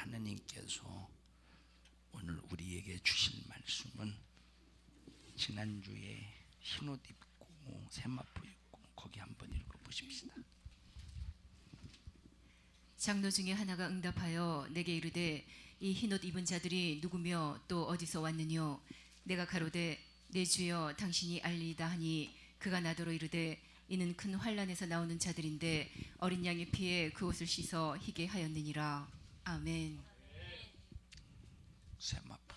하나님께서 오늘 우리에게 주실 말씀은 지난주에 흰옷 입고 세마포 입고 거기 한번 읽어보십시다. 장로 중에 하나가 응답하여 내게 이르되 이 흰옷 입은 자들이 누구며 또 어디서 왔느뇨? 내가 가로되 내 주여 당신이 알리이다 하니 그가 나더러 이르되 이는 큰 환난에서 나오는 자들인데 어린 양의 피에 그 옷을 씻어 희게 하였느니라. 아멘. 세마포.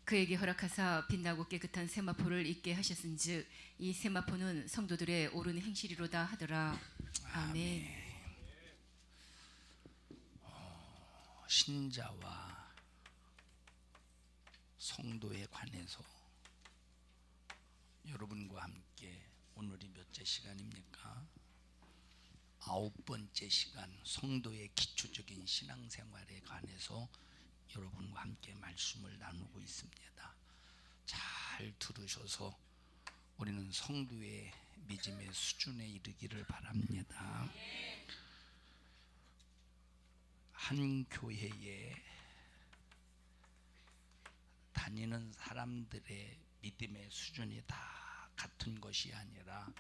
그에게 허락하사 빛나고 깨끗한 세마포를 입게 하셨은즉 이 세마포는 성도들의 옳은 행실이로다 하더라. 아멘. 신자와 성도에 관해서 여러분과 함께 오늘이 몇째 시간입니까? 9번째 시간, 성도의 기초적인 신앙생활에 관해서 여러분과 함께 말씀을 나누고 있습니다. 잘 들으셔서 우리는 성도의 믿음의 수준에 이르기를 바랍니다. 한 교회에 다니는 사람들의 믿음의 수준이 다 같은 것이 아니라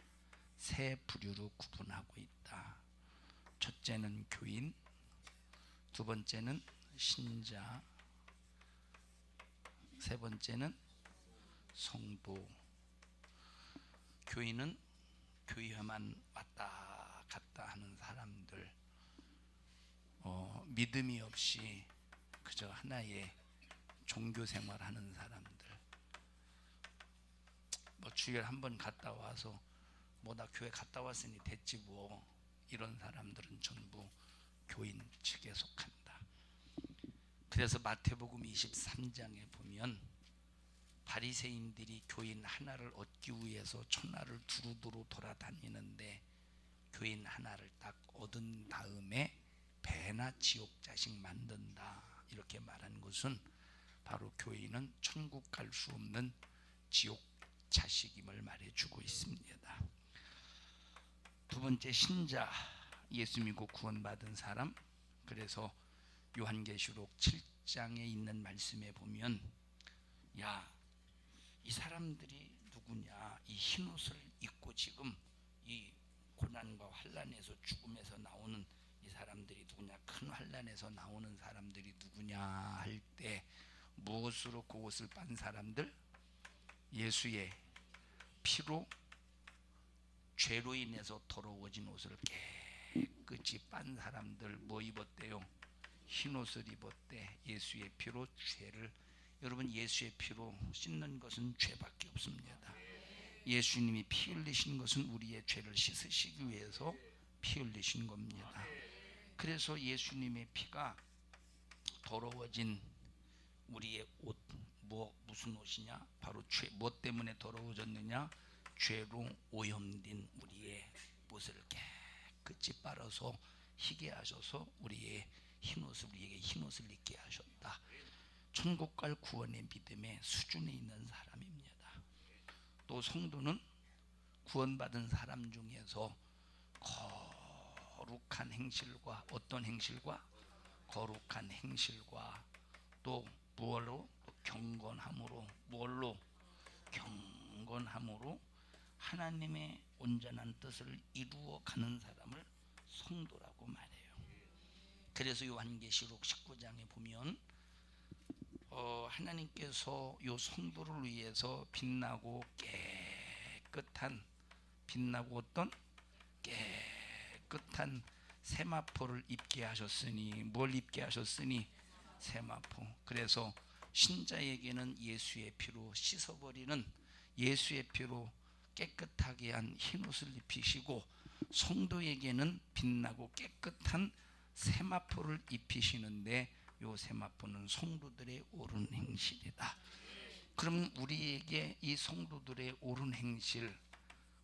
세 부류로 구분하고 있다. 첫째는 교인, 두 번째는 신자, 세 번째는 성도. 교인은 교회만 왔다 갔다 하는 사람들, 믿음이 없이 그저 하나의 종교 생활하는 사람들, 뭐 주일 한번 갔다 와서 뭐 나 교회 갔다 왔으니 됐지 뭐, 이런 사람들은 전부 교인 측에 속한다. 그래서 마태복음 23장에 보면 바리새인들이 교인 하나를 얻기 위해서 천하를 두루두루 돌아다니는데 교인 하나를 딱 얻은 다음에 배나 지옥 자식 만든다, 이렇게 말한 것은 바로 교인은 천국 갈 수 없는 지옥 자식임을 말해주고 있습니다. 두 번째, 신자, 예수 믿고 구원받은 사람. 그래서 요한계시록 7장에 있는 말씀에 보면 야, 이 사람들이 누구냐? 이 흰옷을 입고 지금 이 고난과 환난에서 죽음에서 나오는 이 사람들이 누구냐? 큰 환난에서 나오는 사람들이 누구냐 할 때 무엇으로 그 옷을 빤 사람들? 예수의 피로 죄로 인해서 더러워진 옷을 깨끗이 빤 사람들. 뭐 입었대요? 흰옷을 입었대. 예수의 피로 죄를. 여러분, 예수의 피로 씻는 것은 죄밖에 없습니다. 예수님이 피 흘리신 것은 우리의 죄를 씻으시기 위해서 피 흘리신 겁니다. 그래서 예수님의 피가 더러워진 우리의 옷, 무슨 옷이냐? 바로 죄. 뭐 때문에 더러워졌느냐? 죄로 오염된 우리의 옷을 깨끗이 빨아서 희게 하셔서 우리에게 흰옷을 입게 하셨다. 천국 갈 구원의 믿음의 수준에 있는 사람입니다. 또 성도는 구원받은 사람 중에서 거룩한 행실과, 어떤 행실과? 거룩한 행실과, 또 무엇로? 경건함으로. 무엇로? 경건함으로 하나님의 온전한 뜻을 이루어 가는 사람을 성도라고 말해요. 그래서 요한계시록 19장에 보면 하나님께서 요 성도를 위해서 빛나고 어떤 깨끗한 세마포를 입게 하셨으니. 뭘 입게 하셨으니? 세마포. 그래서 신자에게는 예수의 피로 씻어버리는, 예수의 피로 깨끗하게 한 흰옷을 입히시고, 성도에게는 빛나고 깨끗한 세마포를 입히시는데 요 세마포는 성도들의 옳은 행실이다. 그럼 우리에게 이 성도들의 옳은 행실,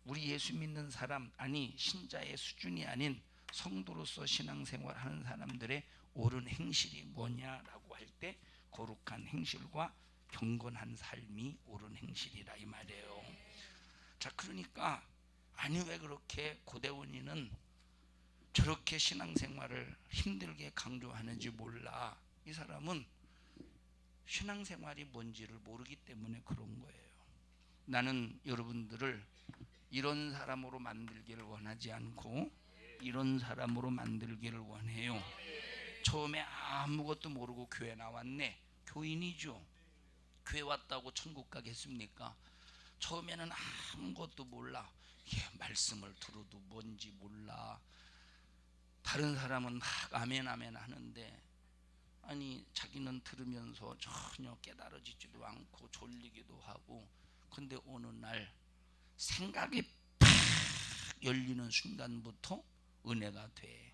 우리 예수 믿는 사람, 아니 신자의 수준이 아닌 성도로서 신앙생활하는 사람들의 옳은 행실이 뭐냐라고 할 때 거룩한 행실과 경건한 삶이 옳은 행실이라 이 말이에요. 자, 그러니까 아니 왜 그렇게 고대원이는 저렇게 신앙생활을 힘들게 강조하는지 몰라. 이 사람은 신앙생활이 뭔지를 모르기 때문에 그런 거예요. 나는 여러분들을 이런 사람으로 만들기를 원하지 않고 이런 사람으로 만들기를 원해요. 처음에 아무것도 모르고 교회 나왔네. 교인이죠. 교회 왔다고 천국 가겠습니까? 처음에는 아무것도 몰라. 말씀을 들어도 뭔지 몰라. 다른 사람은 막 아멘 아멘 하는데 아니 자기는 들으면서 전혀 깨달아지지도 않고 졸리기도 하고. 근데 어느 날 생각이 팍 열리는 순간부터 은혜가 돼.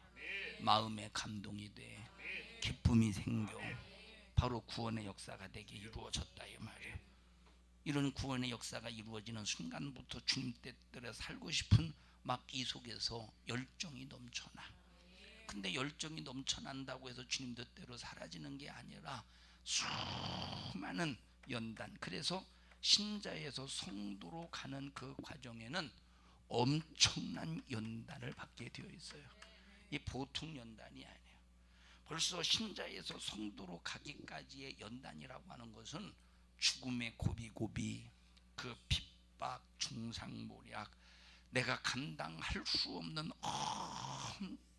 마음에 감동이 돼. 기쁨이 생겨. 바로 구원의 역사가 되게 이루어졌다 이 말이에요. 이런 구원의 역사가 이루어지는 순간부터 주님 뜻대로 살고 싶은 막 이 속에서 열정이 넘쳐나. 근데 열정이 넘쳐난다고 해서 주님 뜻대로 사라지는 게 아니라 수많은 연단, 그래서 신자에서 성도로 가는 그 과정에는 엄청난 연단을 받게 되어 있어요. 이 보통 연단이 아니에요. 벌써 신자에서 성도로 가기까지의 연단이라고 하는 것은 죽음의 고비고비, 그 핍박, 중상모략, 내가 감당할 수 없는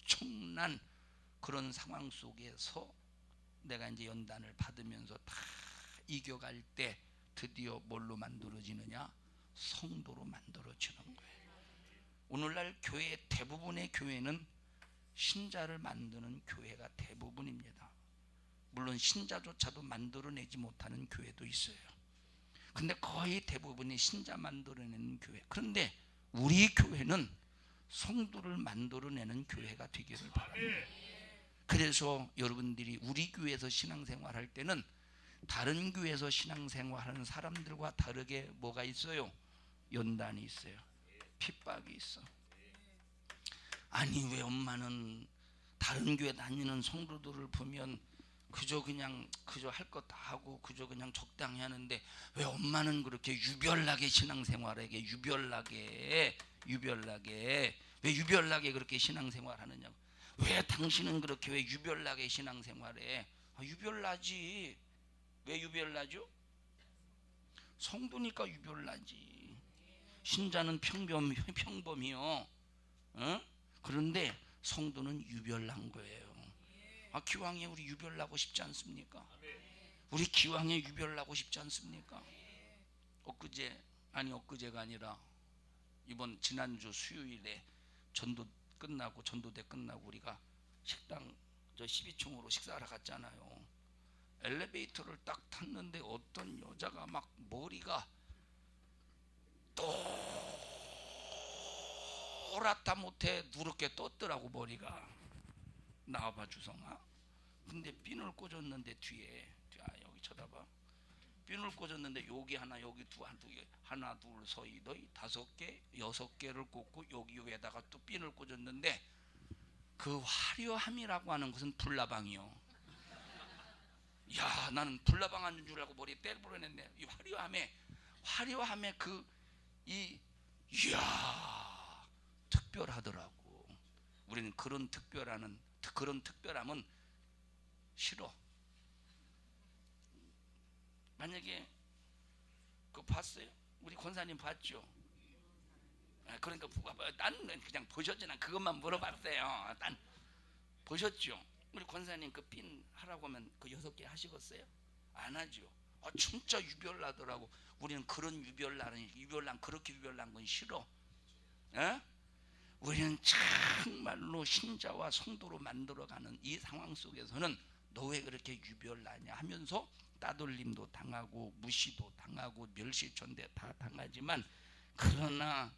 엄청난 그런 상황 속에서 내가 이제 연단을 받으면서 다 이겨갈 때 드디어 뭘로 만들어지느냐? 성도로 만들어지는 거예요. 오늘날 교회 대부분의 교회는 신자를 만드는 교회가 대부분입니다. 물론 신자조차도 만들어내지 못하는 교회도 있어요. 근데 거의 대부분이 신자 만들어내는 교회. 그런데 우리 교회는 성도를 만들어내는 교회가 되기를 바랍니다. 그래서 여러분들이 우리 교회에서 신앙생활 할 때는 다른 교회에서 신앙생활하는 사람들과 다르게 뭐가 있어요? 연단이 있어요. 핍박이 있어. 아니 왜 엄마는 다른 교회 다니는 성도들을 보면 그저 할 것 다 하고 그저 그냥 적당히 하는데 왜 엄마는 그렇게 유별나게 신앙생활하게 왜 유별나게 그렇게 신앙생활하느냐고. 왜 당신은 그렇게 왜 유별나게 신앙생활해? 유별나지. 왜 유별나죠? 성도니까 유별나지. 신자는 평범이요. 어? 그런데 성도는 유별난 거예요. 기왕에 우리 유별나고 싶지 않습니까? 우리 기왕에 유별나고 싶지 않습니까? 엊그제가 아니라 이번 지난주 수요일에 전도대 끝나고 우리가 식당 12층으로 식사하러 갔잖아요. 엘리베이터를 딱 탔는데 어떤 여자가 막 머리가 또랗다 못해 누렇게 떴더라고. 머리가 나와봐 주성아. 근데 핀을 꽂았는데 뒤에 여기 쳐다봐. 핀을 꽂았는데 여기 하나 여기 두 개, 하나 둘 서이 너희 5개 6개를 꽂고 여기 위에다가 또 핀을 꽂았는데 그 화려함이라고 하는 것은 불나방이요. 야 나는 불나방 하는 줄 알고 머리에 뗄 뻔했네. 이 화려함의 이야 특별하더라고. 우리는 그런 특별함은 싫어. 만약에 그거 봤어요? 우리 권사님 봤죠? 그러니까 나는 그냥 보셨지. 난 그것만 물어봤어요. 난 보셨죠? 우리 권사님 그 핀 하라고 하면 그 6개 하시겠어요? 안 하죠. 진짜 유별나더라고. 우리는 그런 그렇게 유별난 건 싫어. 에? 우리는 정말로 신자와 성도로 만들어가는 이 상황 속에서는 너 왜 그렇게 유별나냐 하면서 따돌림도 당하고 무시도 당하고 멸시천대 다 당하지만 그러나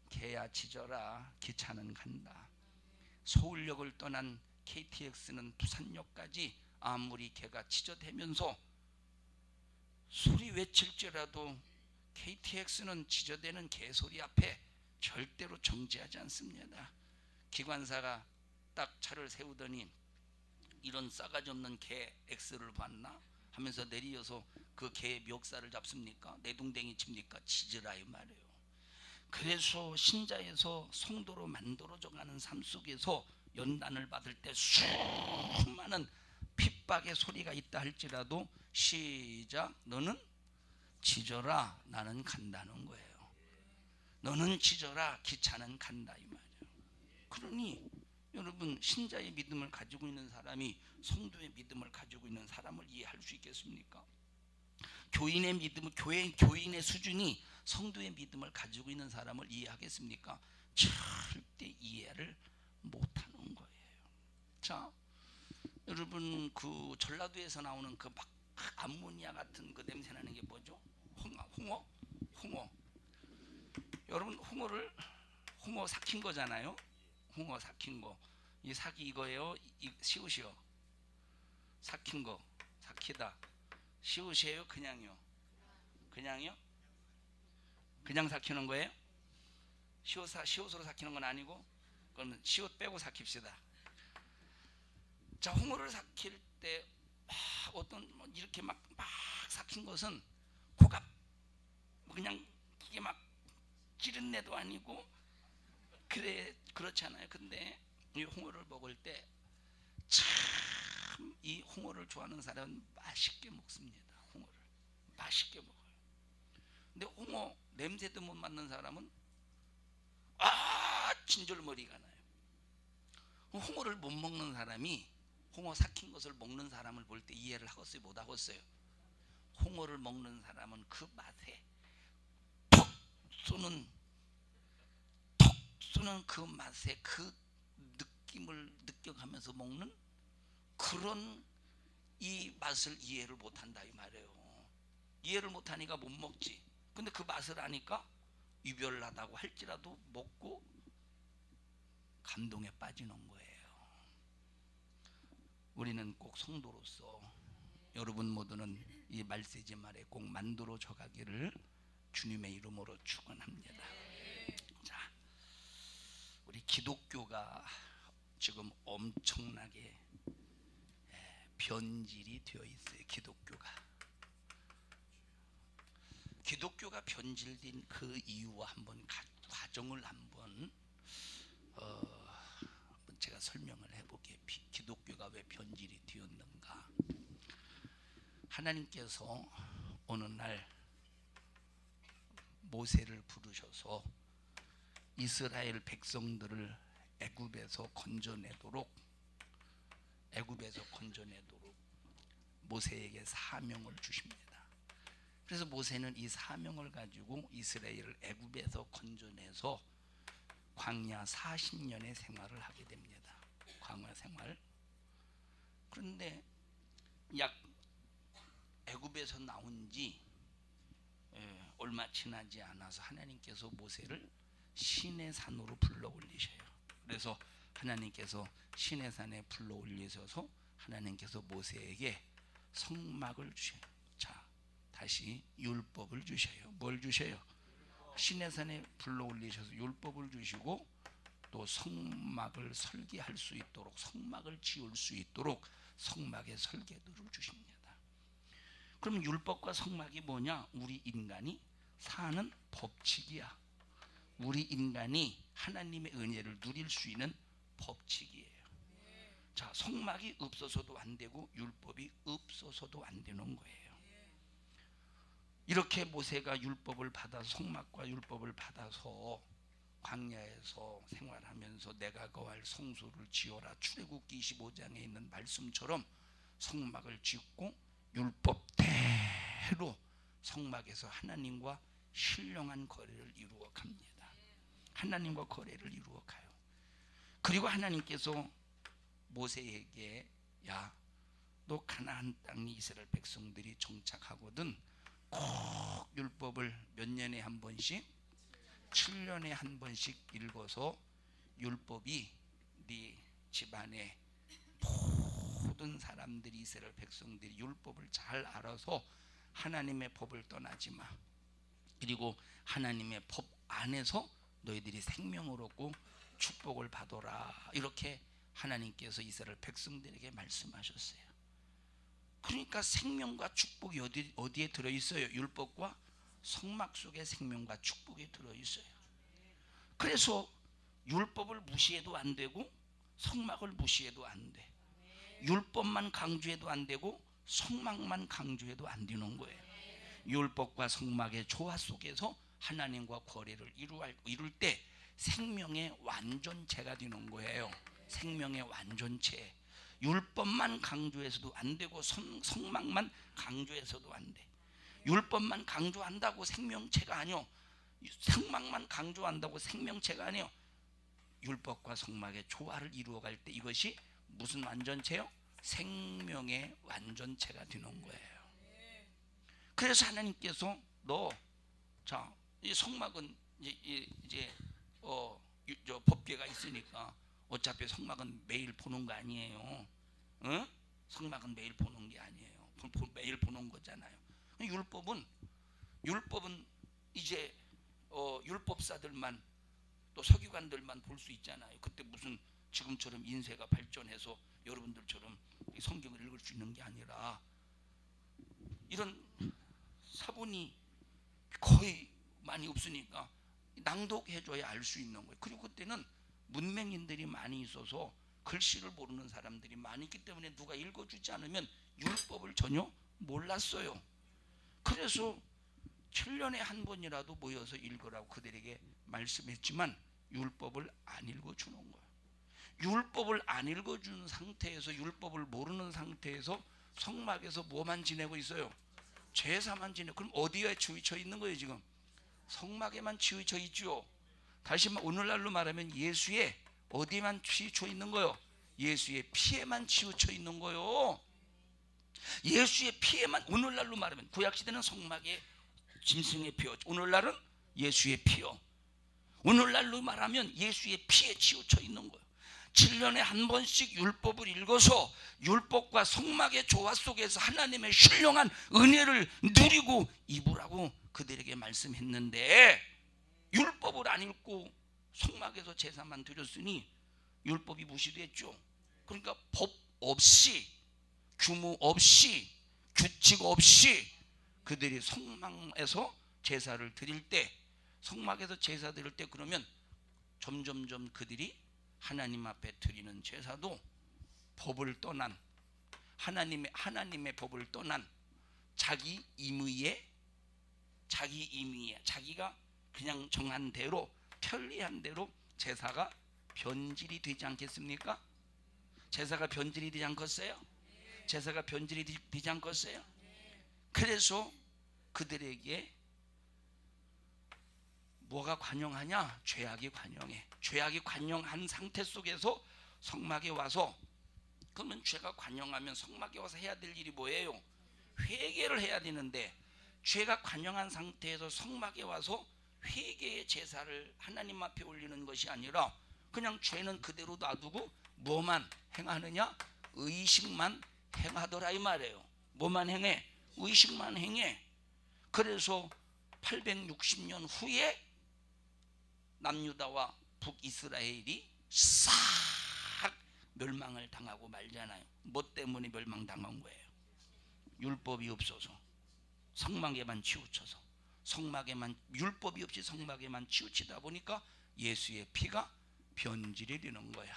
개야 짖어라 기차는 간다. 서울역을 떠난 KTX는 부산역까지 아무리 개가 짖어대면서 소리 외칠지라도 KTX는 짖어대는 개소리 앞에 절대로 정지하지 않습니다. 기관사가 딱 차를 세우더니 이런 싸가지 없는 개 X를 봤나 하면서 내리어서 그 개의 멱살을 잡습니까? 내동댕이 칩니까? 짖으라 이 말이에요. 그래서 신자에서 성도로 만들어져가는 삶 속에서 연단을 받을 때 수많은 핍박의 소리가 있다 할지라도 시작, 너는 지져라, 나는 간다는 거예요. 너는 지져라, 기차는 간다 이 말이에요. 그러니 여러분, 신자의 믿음을 가지고 있는 사람이 성도의 믿음을 가지고 있는 사람을 이해할 수 있겠습니까? 교인의 믿음은 교인의 수준이 성도의 믿음을 가지고 있는 사람을 이해하겠습니까? 절대 이해를 못하는 거예요. 자, 여러분, 그 전라도에서 나오는 그 막 암모니아 같은 그 냄새 나는 게 뭐죠? 홍어. 여러분, 홍어 삭힌 거잖아요. 홍어 삭힌 거. 이 삭이 이거예요. 시옷이요. 삭힌 거. 삭히다. 시옷이에요. 그냥요. 그냥요? 그냥 삭히는 거예요? 시옷으로 삭히는 건 아니고, 그러면 시옷 빼고 삭힙시다. 자, 홍어를 삭힐 때 어떤 이렇게 막 삭힌 것은 고갑, 그냥 이게 막 기름내도 아니고 그렇잖아요. 근데 이 홍어를 먹을 때 참 이 홍어를 좋아하는 사람은 맛있게 먹습니다. 홍어를 맛있게 먹어요. 근데 홍어 냄새도 못 맡는 사람은 진절머리가 나요. 홍어를 못 먹는 사람이 홍어 삭힌 것을 먹는 사람을 볼 때 이해를 하겠어요? 못 하겠어요? 홍어를 먹는 사람은 그 맛에 톡 쏘는 그 맛에 그 느낌을 느껴가면서 먹는 그런 이 맛을 이해를 못한다 이 말이에요. 이해를 못하니까 못 먹지. 근데 그 맛을 아니까 유별나다고 할지라도 먹고 감동에 빠지는 거예요. 우리는 꼭 성도로서 여러분 모두는 이 말세지 말에 꼭 만들어져 가기를 주님의 이름으로 축원합니다. 자, 우리 기독교가 지금 엄청나게 변질이 되어 있어요. 기독교가 변질된 그 이유와 한번 과정을 한번 제가 설명을 해보게. 기독교가 왜 변질이 되었는가? 하나님께서 어느 날 모세를 부르셔서 이스라엘 백성들을 애굽에서 건져내도록 모세에게 사명을 주십니다. 그래서 모세는 이 사명을 가지고 이스라엘을 애굽에서 건져내서 광야 40년의 생활을 하게 됩니다. 광야 생활. 그런데 약 애굽에서 나온 지 얼마 지나지 않아서 하나님께서 모세를 시내산으로 불러 올리셔요. 그래서 하나님께서 시내산에 불러 올리셔서 하나님께서 모세에게 성막을 주셔요. 자, 다시 율법을 주셔요. 뭘 주셔요? 시내산에 불러 올리셔서 율법을 주시고 또 성막을 설계할 수 있도록, 성막을 지을 수 있도록 성막의 설계도를 주십니다. 그럼 율법과 성막이 뭐냐? 우리 인간이 사는 법칙이야. 우리 인간이 하나님의 은혜를 누릴 수 있는 법칙이에요. 자, 성막이 없어서도 안 되고 율법이 없어서도 안 되는 거예요. 이렇게 모세가 율법을 받아서, 성막과 율법을 받아서 광야에서 생활하면서 내가 거할 성소를 지어라, 출애굽기 25장에 있는 말씀처럼 성막을 짓고 율법대로 성막에서 하나님과 신령한 거래를 이루어 갑니다. 하나님과 거래를 이루어 가요. 그리고 하나님께서 모세에게, 야, 너 가나안 땅에 이스라엘 백성들이 정착하거든 꼭 율법을 몇 년에 한 번씩, 7년에 한 번씩 읽어서 율법이 네 집안에 모든 사람들이, 이스라엘 백성들이 율법을 잘 알아서 하나님의 법을 떠나지 마. 그리고 하나님의 법 안에서 너희들이 생명을 얻고 축복을 받아라. 이렇게 하나님께서 이스라엘 백성들에게 말씀하셨어요. 그러니까 생명과 축복이 어디에 들어있어요? 율법과 성막 속에 생명과 축복이 들어있어요. 그래서 율법을 무시해도 안 되고 성막을 무시해도 안 돼. 율법만 강조해도 안 되고 성막만 강조해도 안 되는 거예요. 율법과 성막의 조화 속에서 하나님과 거래를 이룰 때 생명의 완전체가 되는 거예요. 생명의 완전체. 율법만 강조해서도 안 되고 성막만 강조해서도 안 돼. 율법만 강조한다고 생명체가 아니요. 성막만 강조한다고 생명체가 아니요. 율법과 성막의 조화를 이루어갈 때 이것이 무슨 완전체요? 생명의 완전체가 되는 거예요. 그래서 하나님께서 이 성막은 이제 저 법궤가 있으니까 어차피 성막은 매일 보는 거 아니에요. 응? 성막은 매일 보는 게 아니에요. 매일 보는 거잖아요. 율법은 이제 율법사들만 또 서기관들만 볼 수 있잖아요. 그때 무슨 지금처럼 인쇄가 발전해서 여러분들처럼 성경을 읽을 수 있는 게 아니라 이런 사본이 거의 많이 없으니까 낭독해줘야 알 수 있는 거예요. 그리고 그때는 문맹인들이 많이 있어서 글씨를 모르는 사람들이 많이 있기 때문에 누가 읽어주지 않으면 율법을 전혀 몰랐어요. 그래서 7년에 한 번이라도 모여서 읽으라고 그들에게 말씀했지만 율법을 안 읽어주는 거예요. 율법을 안 읽어주는 상태에서, 율법을 모르는 상태에서 성막에서 뭐만 지내고 있어요? 제사만 지내고. 그럼 어디에 치우쳐 있는 거예요? 지금 성막에만 치우쳐 있죠. 다시 오늘날로 말하면 예수의 어디만 치우쳐 있는 거예요? 예수의 피에만 치우쳐 있는 거예요. 예수의 피에만. 오늘날로 말하면 구약시대는 성막에 짐승의 피요, 오늘날은 예수의 피요. 오늘날로 말하면 예수의 피에 치우쳐 있는 거예요. 7년에 한 번씩 율법을 읽어서 율법과 성막의 조화 속에서 하나님의 신령한 은혜를 누리고 입으라고 그들에게 말씀했는데, 율법을 안 읽고 성막에서 제사만 드렸으니 율법이 무시됐죠. 그러니까 법 없이, 규모 없이, 규칙 없이 그들이 성막에서 제사를 드릴 때, 성막에서 제사 드릴 때, 그러면 점점점 그들이 하나님 앞에 드리는 제사도 법을 떠난, 하나님의 법을 떠난 자기 임의에, 자기가 그냥 정한 대로, 편리한 대로 제사가 변질이 되지 않겠습니까? 제사가 변질이 되지 않겠어요? 제사가 변질이 되지 않겠어요? 그래서 그들에게 뭐가 관영하냐? 죄악이 관영해. 죄악이 관영한 상태 속에서 성막에 와서, 그러면 죄가 관영하면 성막에 와서 해야 될 일이 뭐예요? 회개를 해야 되는데, 죄가 관영한 상태에서 성막에 와서 회개의 제사를 하나님 앞에 올리는 것이 아니라 그냥 죄는 그대로 놔두고 뭐만 행하느냐? 의식만 행하더라 이 말이에요. 뭐만 행해? 의식만 행해. 그래서 860년 후에 남유다와 북이스라엘이 싹 멸망을 당하고 말잖아요. 뭐 때문에 멸망당한 거예요? 율법이 없어서, 성막에만 치우쳐서, 율법이 없이 성막에만 치우치다 보니까 예수의 피가 변질이 되는 거야.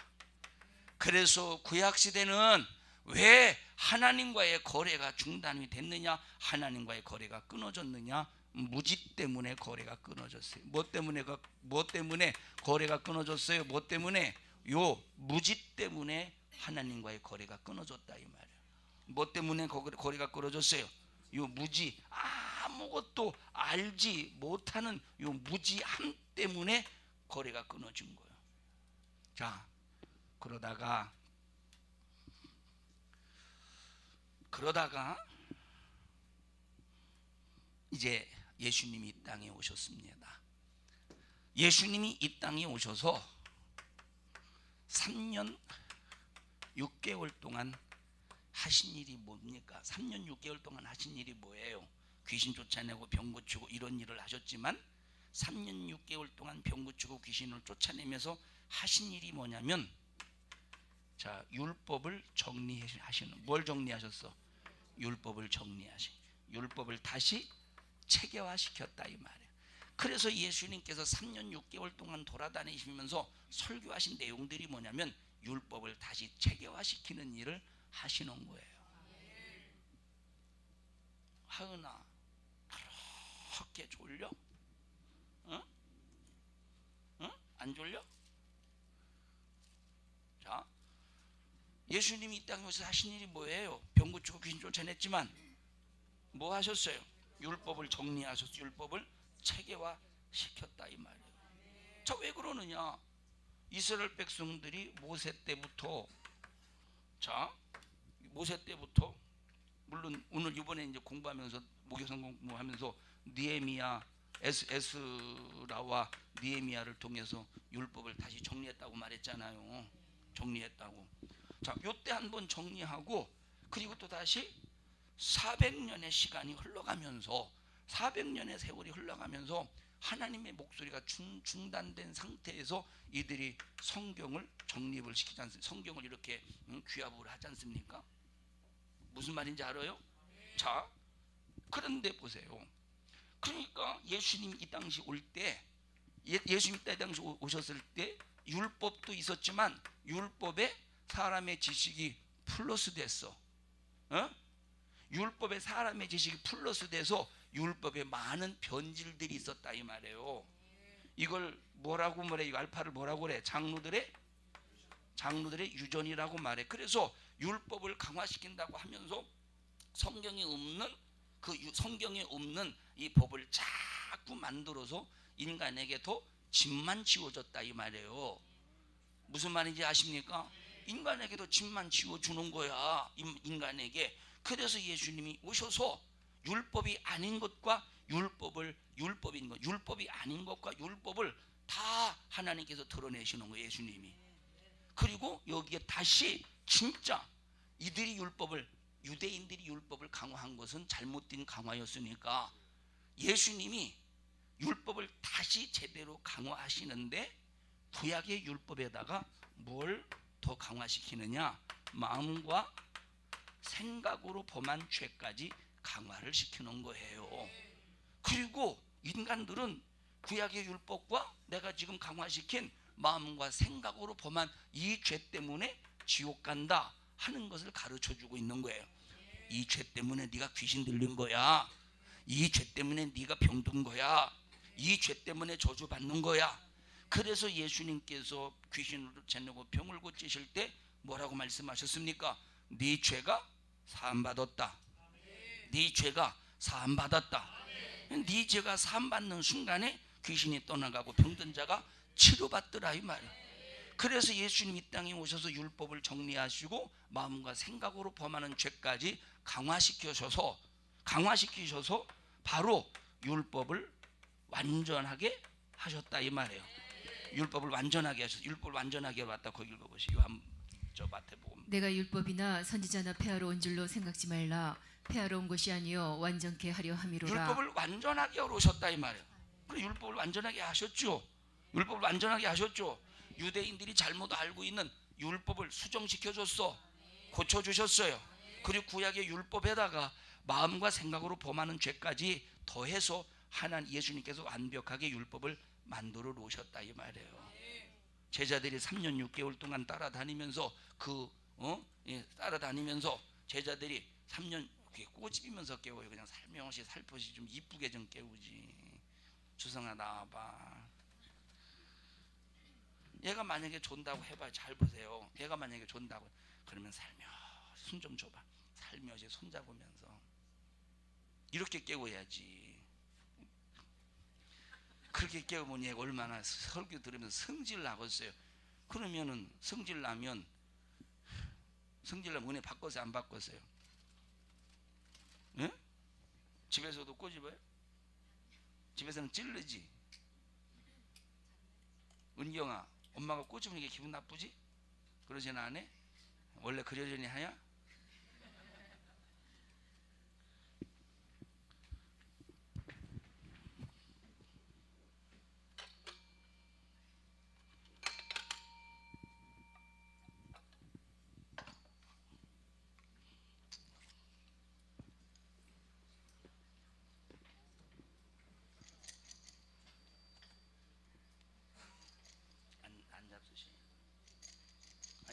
그래서 구약시대는 왜 하나님과의 거래가 중단이 됐느냐? 하나님과의 거래가 끊어졌느냐? 무지 때문에 거래가 끊어졌어요. 뭐 때문에 거래가 끊어졌어요? 뭐 때문에? 요 무지 때문에 하나님과의 거래가 끊어졌다 이 말이에요. 뭐 때문에 거래가 끊어졌어요? 요 무지, 아무것도 알지 못하는 요 무지함 때문에 거래가 끊어진 거예요. 자, 그러다가 이제 예수님이 이 땅에 오셨습니다. 예수님이 이 땅에 오셔서 3년 6개월 동안 하신 일이 뭡니까? 3년 6개월 동안 하신 일이 뭐예요? 귀신 쫓아내고 병 고치고 이런 일을 하셨지만 3년 6개월 동안 병 고치고 귀신을 쫓아내면서 하신 일이 뭐냐면, 자, 율법을 정리하시는. 뭘 정리하셨어? 율법을 정리하시. 율법을 다시 체계화시켰다 이 말이에요. 그래서 예수님께서 3년 6개월 동안 돌아다니시면서 설교하신 내용들이 뭐냐면 율법을 다시 체계화시키는 일을 하시는 거예요. 하은아, 그렇게 졸려? 응? 응? 안 졸려? 자, 예수님이 이 땅에 오셔서 하신 일이 뭐예요? 병 고치고 귀신 쫓아냈지만 뭐 하셨어요? 율법을 정리하셨어요. 율법을 체계화시켰다 이 말이에요. 자, 왜 그러느냐? 이스라엘 백성들이 모세 때부터, 자, 모세 때부터, 물론 오늘 이번에 이제 공부하면서 목요성 공부하면서 니에미야, 에스라와 니에미야를 통해서 율법을 다시 정리했다고 말했잖아요. 정리했다고. 자, 요때 한번 정리하고 그리고 또 다시 400년의 시간이 흘러가면서 400년의 세월이 흘러가면서 하나님의 목소리가 중단된 상태에서 이들이 성경을 정립을 시키지 않습니까? 성경을 이렇게 귀합을 하지 않습니까? 무슨 말인지 알아요? 자, 그런데 보세요. 그러니까 예수님이 이 당시 올 때, 예수님이 이 당시 오셨을 때 율법도 있었지만 율법에 사람의 지식이 플러스 됐어. 어? 율법에 사람의 지식이 플러스 돼서 율법에 많은 변질들이 있었다 이 말이에요. 이걸 뭐라고 말해? 이 알파를 뭐라고 그래? 장로들의 유전이라고 말해. 그래서 율법을 강화시킨다고 하면서 성경에 없는 이 법을 자꾸 만들어서 인간에게 더 짐만 지워졌다 이 말이에요. 무슨 말인지 아십니까? 인간에게도 짐만 지워주는 거야. 인간에게. 그래서 예수님이 오셔서 율법이 아닌 것과 율법인 것, 율법이 아닌 것과 율법을 다 하나님께서 드러내시는 거예요. 예수님이. 그리고 여기에 다시 진짜 유대인들이 율법을 강화한 것은 잘못된 강화였으니까 예수님이 율법을 다시 제대로 강화하시는데 구약의 율법에다가 뭘 더 강화시키느냐? 마음과 생각으로 범한 죄까지 강화를 시키는 거예요. 그리고 인간들은 구약의 율법과 내가 지금 강화시킨 마음과 생각으로 범한 이 죄 때문에 지옥 간다 하는 것을 가르쳐주고 있는 거예요. 이 죄 때문에 네가 귀신 들린 거야. 이 죄 때문에 네가 병든 거야. 이 죄 때문에 저주받는 거야. 그래서 예수님께서 귀신으로 재내고 병을 고치실 때 뭐라고 말씀하셨습니까? 네 죄가 사함받았다. 네 죄가 사함받았다. 네 죄가 사함받는 순간에 귀신이 떠나가고 병든 자가 치료받더라 이 말이에요. 그래서 예수님 이 땅에 오셔서 율법을 정리하시고 마음과 생각으로 범하는 죄까지 강화시키셔서 바로 율법을 완전하게 하셨다 이 말이에요. 율법을 완전하게 하셔서 율법을 완전하게 왔다. 거기 읽어보시고 저 마태복음. 내가 율법이나 선지자나 폐하러 온 줄로 생각지 말라. 폐하러 온 것이 아니요 완전케 하려 함이로라. 율법을 완전하게 하러 오셨다 이 말이에요. 그래, 율법을 완전하게 하셨죠. 율법을 완전하게 하셨죠. 유대인들이 잘못 알고 있는 율법을 수정시켜줬어. 고쳐주셨어요. 그리고 구약의 율법에다가 마음과 생각으로 범하는 죄까지 더해서 하나님 예수님께서 완벽하게 율법을 만들어 놓으셨다 이 말이에요. 제자들이 3년 6개월 동안 따라다니면서 따라다니면서 제자들이 3년 꼬집이면서 깨워요. 그냥 살며시 살포시 좀 이쁘게 좀 깨우지. 주성아 나와봐. 얘가 만약에 존다고 해봐. 잘 보세요. 얘가 만약에 존다고 그러면 살며시 손 좀 줘봐. 살며시 손 잡으면서 이렇게 깨워야지. 그렇게 깨우면 얘가 얼마나 설교 들으면서 성질 나겠어요. 그러면은 성질 나면 은혜 바꿨어요 안 바꿨어요? 예? 집에서도 꼬집어요? 집에서는 찔르지. 은경아, 엄마가 꼬집으는 게 기분 나쁘지? 그러지는 않아? 원래 그러려니 하냐?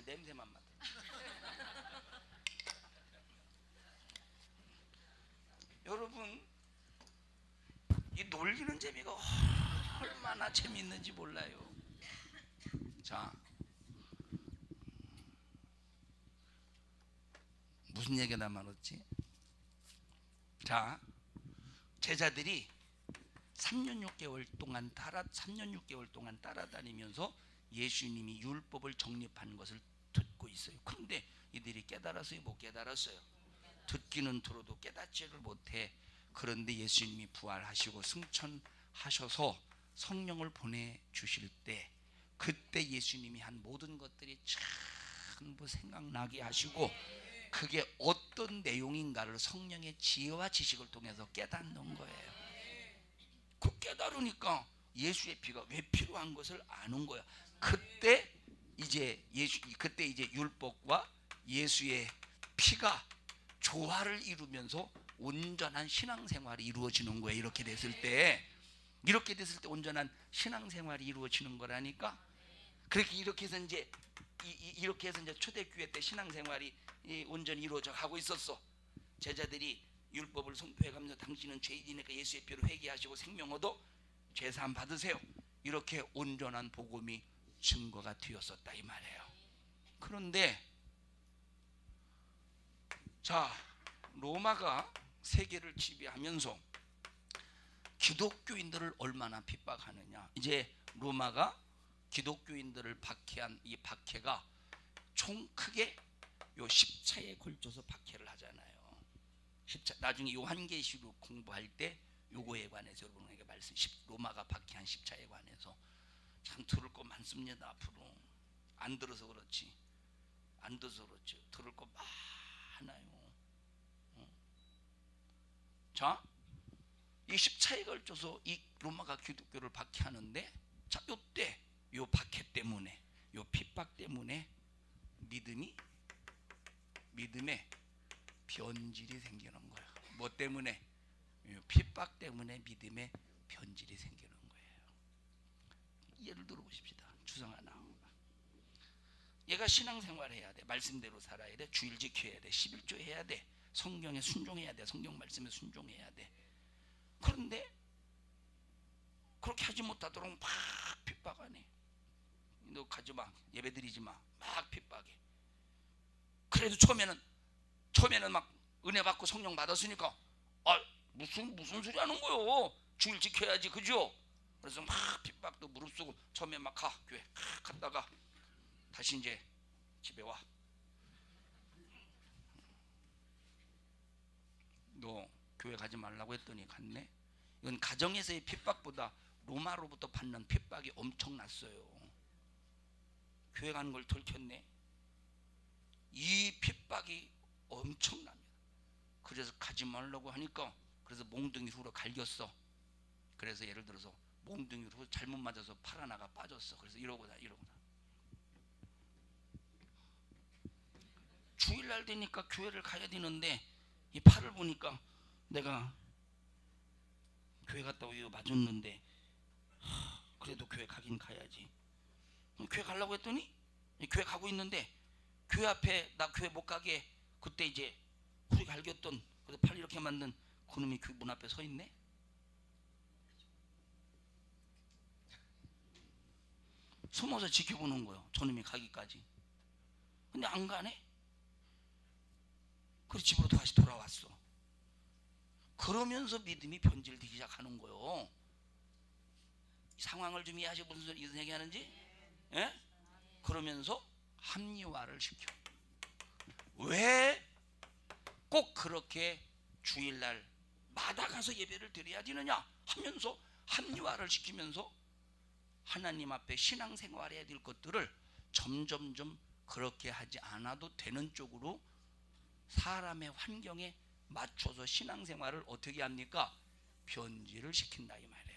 냄새만 맡아. 여러분, 이 놀리는 재미가 얼마나 재미있는지 몰라요. 자, 무슨 얘기가 남았지? 자, 제자들이 3년 6개월 동안 따라다니면서 예수님이 율법을 정립한 것을 듣고 있어요. 그런데 이들이 깨달았어요, 못 깨달았어요? 듣기는 들어도 깨닫지를 못해. 그런데 예수님이 부활하시고 승천하셔서 성령을 보내주실 때, 그때 예수님이 한 모든 것들이 전부 생각나게 하시고, 그게 어떤 내용인가를 성령의 지혜와 지식을 통해서 깨닫는 거예요. 그 깨달으니까 예수의 피가 왜 필요한 것을 아는 거야. 그때 이제 율법과 예수의 피가 조화를 이루면서 온전한 신앙생활이 이루어지는 거예요. 이렇게 됐을 때 온전한 신앙생활이 이루어지는 거라니까. 이렇게 해서 이제 초대교회 때 신앙생활이 온전히 이루어져 가고 있었어. 제자들이 율법을 선포해가면서 당신은 죄인이니까 예수의 피로 회개하시고 생명 얻어 죄사함 받으세요. 이렇게 온전한 복음이 증거가 되었었다 이 말이에요. 그런데 자, 로마가 세계를 지배하면서 기독교인들을 얼마나 핍박하느냐. 이제 로마가 기독교인들을 박해한 이 박해가 총 크게 요 10차에 걸쳐서 박해를 하잖아요. 나중에 요한계시록 공부할 때 요거에 관해서 여러분에게 로마가 박해한 10차에 관해서 참 들을 거 많습니다. 앞으로 안 들어서 그렇지 들을 거 많아요. 자, 이 10차에 걸쳐서 이 로마가 기독교를 박해하는데, 자, 요때 요 박해 때문에, 요 핍박 때문에 믿음에 변질이 생기는 거예요. 뭐 때문에? 핍박 때문에 믿음에 변질이 생기는 거예요. 예를 들어 보십시다. 주성 하나. 얘가 신앙생활 해야 돼. 말씀대로 살아야 돼. 주일 지켜야 돼. 11조 해야 돼. 성경에 순종해야 돼. 성경 말씀에 순종해야 돼. 그런데 그렇게 하지 못하도록 막 핍박하네. 너 가지마, 예배드리지 마, 막 핍박해. 그래도 처음에는 막 은혜 받고 성령 받았으니까 무슨 소리 하는 거요? 주일 지켜야지, 그죠? 그래서 막 핍박도 무릅쓰고 처음에 막 교회 갔다가 다시 이제 집에 와. 너 교회 가지 말라고 했더니 갔네. 이건 가정에서의 핍박보다 로마로부터 받는 핍박이 엄청났어요. 교회 가는 걸 들켰네. 이 핍박이 엄청납니다. 그래서 가지 말라고 하니까 그래서 몽둥이 후로 갈겼어. 그래서 예를 들어서 몽둥이로 잘못 맞아서 팔 하나가 빠졌어. 그래서 이러고다. 주일날 되니까 교회를 가야 되는데 이 팔을 보니까 내가 교회 갔다 오고 맞았는데 그래도 교회 가긴 가야지. 교회 가려고 했더니 교회 가고 있는데 교회 앞에 나 교회 못 가게 그때 이제 후리 갈겼던 그래서 팔 이렇게 만든 그놈이 교회 문 앞에 서 있네. 숨어서 지켜보는 거예요. 저놈이 가기까지. 근데 안 가네. 그래서 집으로 다시 돌아왔어. 그러면서 믿음이 변질되기 시작하는 거예요. 상황을 좀 이해하시고 무슨 얘기 하는지? 예? 그러면서 합리화를 시켜. 왜 꼭 그렇게 주일날 마다 가서 예배를 드려야 되느냐 하면서 합리화를 시키면서 하나님 앞에 신앙생활해야 될 것들을 점점점 그렇게 하지 않아도 되는 쪽으로 사람의 환경에 맞춰서 신앙생활을 어떻게 합니까? 변질을 시킨다 이 말이에요.